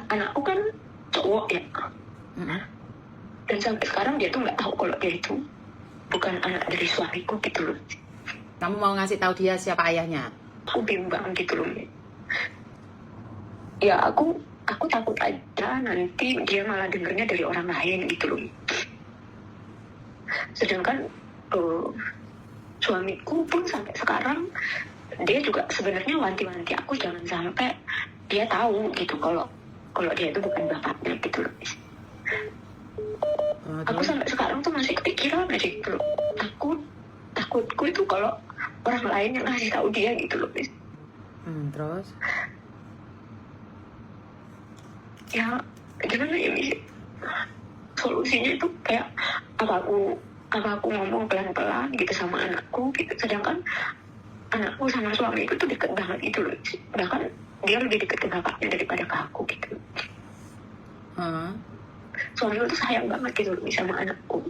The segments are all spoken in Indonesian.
anakku kan cowok ya. Dan sampai sekarang dia tuh nggak tahu kalau dia itu bukan anak dari suamiku gitu loh. Kamu mau ngasih tahu dia siapa ayahnya? Aku bimbang gitu loh. Ya aku takut aja nanti dia malah dengernya dari orang lain gitu loh. Sedangkan suamiku pun sampai sekarang dia juga sebenarnya wanti-wanti aku jangan sampai dia tahu gitu kalau dia itu bukan bapaknya gitu loh. Aku sampai sekarang tuh masih kepikiran aja gitu loh. Takutku itu kalau orang lain yang ngasih tahu dia gitu loh. Terus? Ya gimana ya Miss? Solusinya itu kayak apa aku ngomong pelan-pelan gitu sama anakku gitu, sedangkan anakku sama suamiku tuh deket banget gitu loh. Bahkan dia lebih deket ke bapaknya daripada ke aku gitu. Suamiku tuh sayang banget gitu loh sama anakku,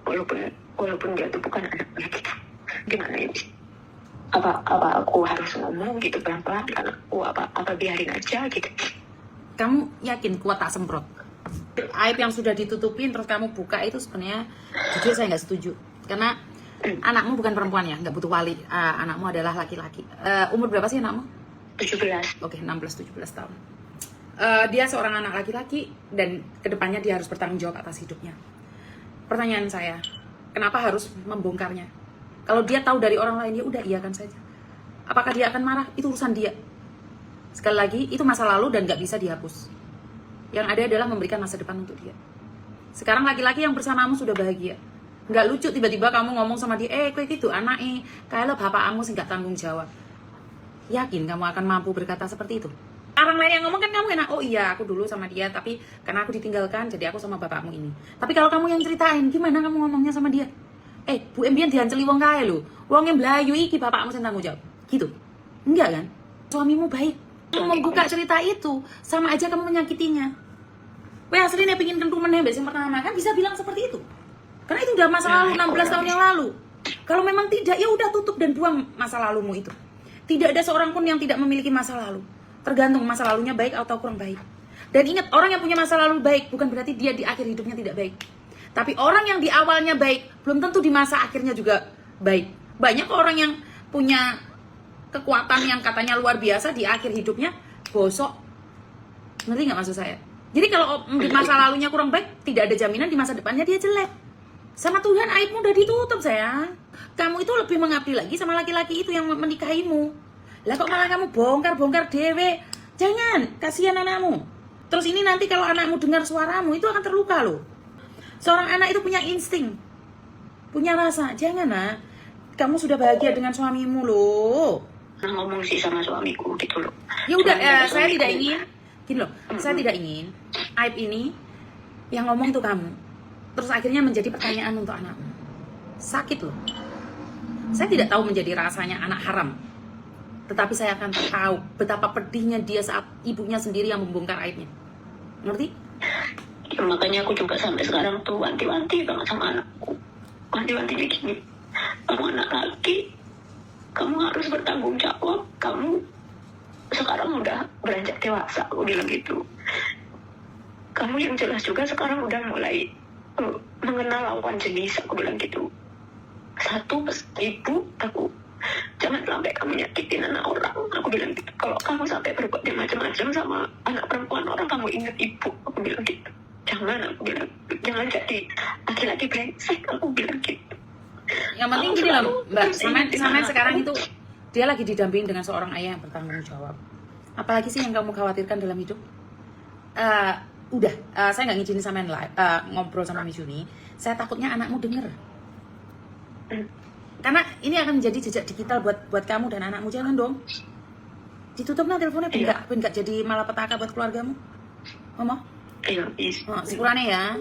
walaupun dia tuh bukan anaknya gitu. Gimana ya Miss? Apa aku harus ngomong gitu pelan-pelan ke anakku, apa biarin aja gitu? Kamu yakin kuat tak semprot? Aib yang sudah ditutupin terus kamu buka itu sebenarnya jujur saya nggak setuju. Karena anakmu bukan perempuan ya, nggak butuh wali. Anakmu adalah laki-laki. Umur berapa sih anakmu? 17. Oke, 16-17 tahun. Dia seorang anak laki-laki dan kedepannya dia harus bertanggung jawab atas hidupnya. Pertanyaan saya, kenapa harus membongkarnya? Kalau dia tahu dari orang lain, ya udah iyakan saja. Apakah dia akan marah? Itu urusan dia. Sekali lagi, itu masa lalu dan gak bisa dihapus. Yang ada adalah memberikan masa depan untuk dia. Sekarang laki-laki yang bersamamu sudah bahagia. Gak lucu tiba-tiba kamu ngomong sama dia, kue gitu anaknya, kalau bapakmu sih gak tanggung jawab. Yakin kamu akan mampu berkata seperti itu? Orang lain yang ngomong kan kamu enak, oh iya aku dulu sama dia, tapi karena aku ditinggalkan, jadi aku sama bapakmu ini. Tapi kalau kamu yang ceritain, gimana kamu ngomongnya sama dia? Bu Embien dianceli wong kaya lho. Wong yang Melayu iki bapakmu sing tanggung jawab. Gitu. Enggak kan? Suamimu baik. Membuka cerita itu sama aja kamu menyakitinya. Wah, aslinya pingin kentu meneh mbek sing pertama kan bisa bilang seperti itu. Karena itu udah masa lalu 16 tahun yang lalu. Kalau memang tidak, ya udah tutup dan buang masa lalumu itu. Tidak ada seorang pun yang tidak memiliki masa lalu. Tergantung masa lalunya baik atau kurang baik. Dan ingat, orang yang punya masa lalu baik bukan berarti dia di akhir hidupnya tidak baik. Tapi orang yang di awalnya baik belum tentu di masa akhirnya juga baik. Banyak orang yang punya kekuatan yang katanya luar biasa di akhir hidupnya bosok. Ngerti nggak maksud saya? Jadi kalau di masa lalunya kurang baik, tidak ada jaminan di masa depannya dia jelek. Sama Tuhan aibmu udah ditutup sayang. Kamu itu lebih mengabdi lagi sama laki-laki itu yang menikahimu. Lah kok malah kamu bongkar dewe? Jangan, kasihan anakmu. Terus ini nanti kalau anakmu dengar suaramu itu akan terluka loh. Seorang anak itu punya insting, punya rasa. Jangan lah, kamu sudah bahagia dengan suamimu loh. Ngomong sih sama suamiku gitu loh. Ya udah, saya tidak ingin gini loh, saya tidak ingin aib ini yang ngomong tuh kamu. Terus akhirnya menjadi pertanyaan untuk anakmu. Sakit loh. Saya tidak tahu menjadi rasanya anak haram. Tetapi saya akan tahu betapa pedihnya dia saat ibunya sendiri yang membongkar aibnya. Ngerti? Ya, makanya aku juga sampai sekarang tuh wanti-wanti banget sama anakku. Wanti-wantinya gini, kamu anak laki, kamu harus bertanggung jawab. Kamu sekarang udah beranjak dewasa, aku bilang gitu. Kamu yang jelas juga sekarang udah mulai mengenal lawan jenis, aku bilang gitu. Satu, ibu, aku jangan sampai kamu nyakitin anak orang, aku bilang gitu. Kalau kamu sampai berbuat macam-macam sama anak perempuan orang, kamu ingat ibu, aku bilang gitu. Jangan, aku bilang, jangan jadi laki-laki brengsek, aku bilang gitu. Yang penting gini loh Mbak, sampai sekarang itu dia lagi didampingin dengan seorang ayah yang bertanggung jawab. Apalagi sih yang kamu khawatirkan dalam hidup? Saya nggak ngizinin sama ngobrol sama Miss Yuni. Saya takutnya anakmu denger. Karena ini akan menjadi jejak digital buat kamu dan anakmu. Jangan dong. Ditutup nah teleponnya, biar nggak jadi malapetaka buat keluargamu. Ngomong? Iya, Sepurane ya.